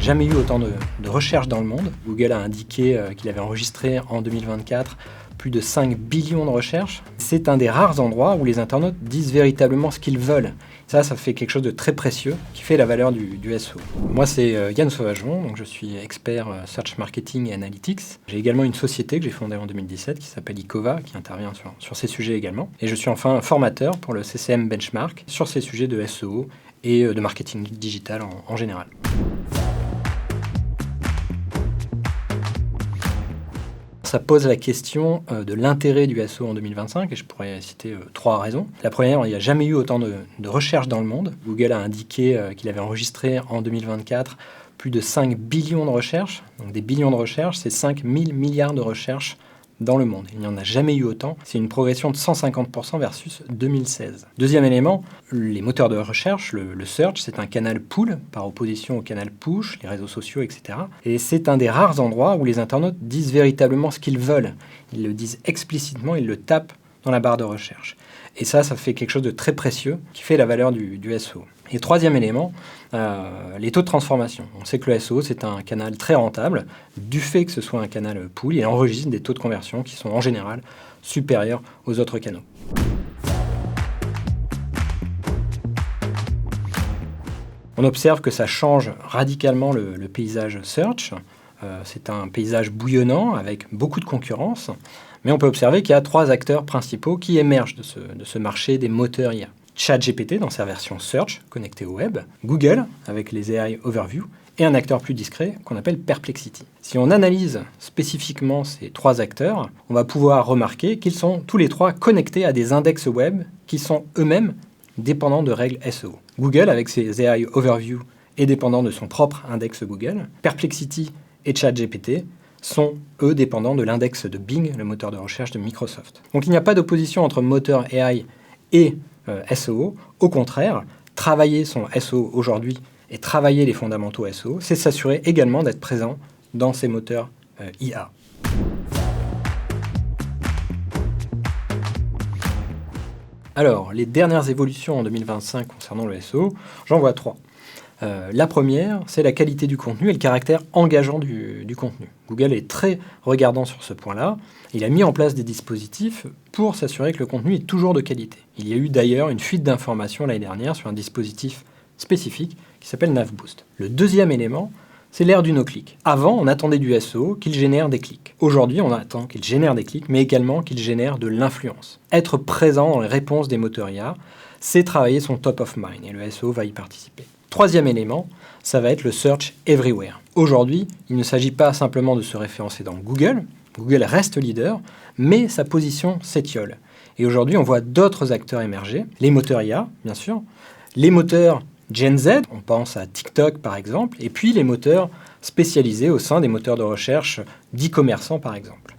jamais eu autant de recherches dans le monde. Google a indiqué qu'il avait enregistré en 2024 plus de 5 billions de recherches. C'est un des rares endroits où les internautes disent véritablement ce qu'ils veulent. Ça fait quelque chose de très précieux qui fait la valeur du SEO. Moi, c'est Yann Sauvageon, donc je suis expert Search Marketing et Analytics. J'ai également une société que j'ai fondée en 2017 qui s'appelle Icova, qui intervient sur ces sujets également. Et je suis enfin formateur pour le CCM Benchmark sur ces sujets de SEO et de marketing digital en général. Ça pose la question de l'intérêt du SEO en 2025, et je pourrais citer 3 raisons. La première, il n'y a jamais eu autant de recherches dans le monde. Google a indiqué qu'il avait enregistré en 2024 plus de 5 billions de recherches. Donc des billions de recherches, c'est 5 000 milliards de recherches dans le monde. Il n'y en a jamais eu autant. C'est une progression de 150% versus 2016. Deuxième élément, les moteurs de recherche, le search, c'est un canal pull par opposition au canal push, les réseaux sociaux, etc. Et c'est un des rares endroits où les internautes disent véritablement ce qu'ils veulent. Ils le disent explicitement, ils le tapent dans la barre de recherche. Et ça fait quelque chose de très précieux qui fait la valeur du SEO. Et troisième élément, les taux de transformation. On sait que le SEO, c'est un canal très rentable. Du fait que ce soit un canal pull, il enregistre des taux de conversion qui sont en général supérieurs aux autres canaux. On observe que ça change radicalement le paysage search. C'est un paysage bouillonnant avec beaucoup de concurrence. Mais on peut observer qu'il y a 3 acteurs principaux qui émergent de ce marché des moteurs IA. ChatGPT dans sa version Search, connectée au web, Google avec les AI Overview, et un acteur plus discret qu'on appelle Perplexity. Si on analyse spécifiquement ces 3 acteurs, on va pouvoir remarquer qu'ils sont tous les 3 connectés à des index web qui sont eux-mêmes dépendants de règles SEO. Google avec ses AI Overview est dépendant de son propre index Google. Perplexity et ChatGPT sont, eux, dépendants de l'index de Bing, le moteur de recherche de Microsoft. Donc il n'y a pas d'opposition entre moteur AI et SEO. Au contraire, travailler son SEO aujourd'hui et travailler les fondamentaux SEO, c'est s'assurer également d'être présent dans ces moteurs IA. Alors, les dernières évolutions en 2025 concernant le SEO, j'en vois 3. La première, c'est la qualité du contenu et le caractère engageant du contenu. Google est très regardant sur ce point-là. Il a mis en place des dispositifs pour s'assurer que le contenu est toujours de qualité. Il y a eu d'ailleurs une fuite d'informations l'année dernière sur un dispositif spécifique qui s'appelle NavBoost. Le deuxième élément, c'est l'ère du no-click. Avant, on attendait du SEO qu'il génère des clics. Aujourd'hui, on attend qu'il génère des clics, mais également qu'il génère de l'influence. Être présent dans les réponses des moteurs IA, c'est travailler son top of mind, et le SEO va y participer. Troisième élément, ça va être le search everywhere. Aujourd'hui, il ne s'agit pas simplement de se référencer dans Google. Google reste leader, mais sa position s'étiole. Et aujourd'hui, on voit d'autres acteurs émerger. Les moteurs IA, bien sûr. Les moteurs Gen Z, on pense à TikTok par exemple. Et puis les moteurs spécialisés au sein des moteurs de recherche d'e-commerçants par exemple.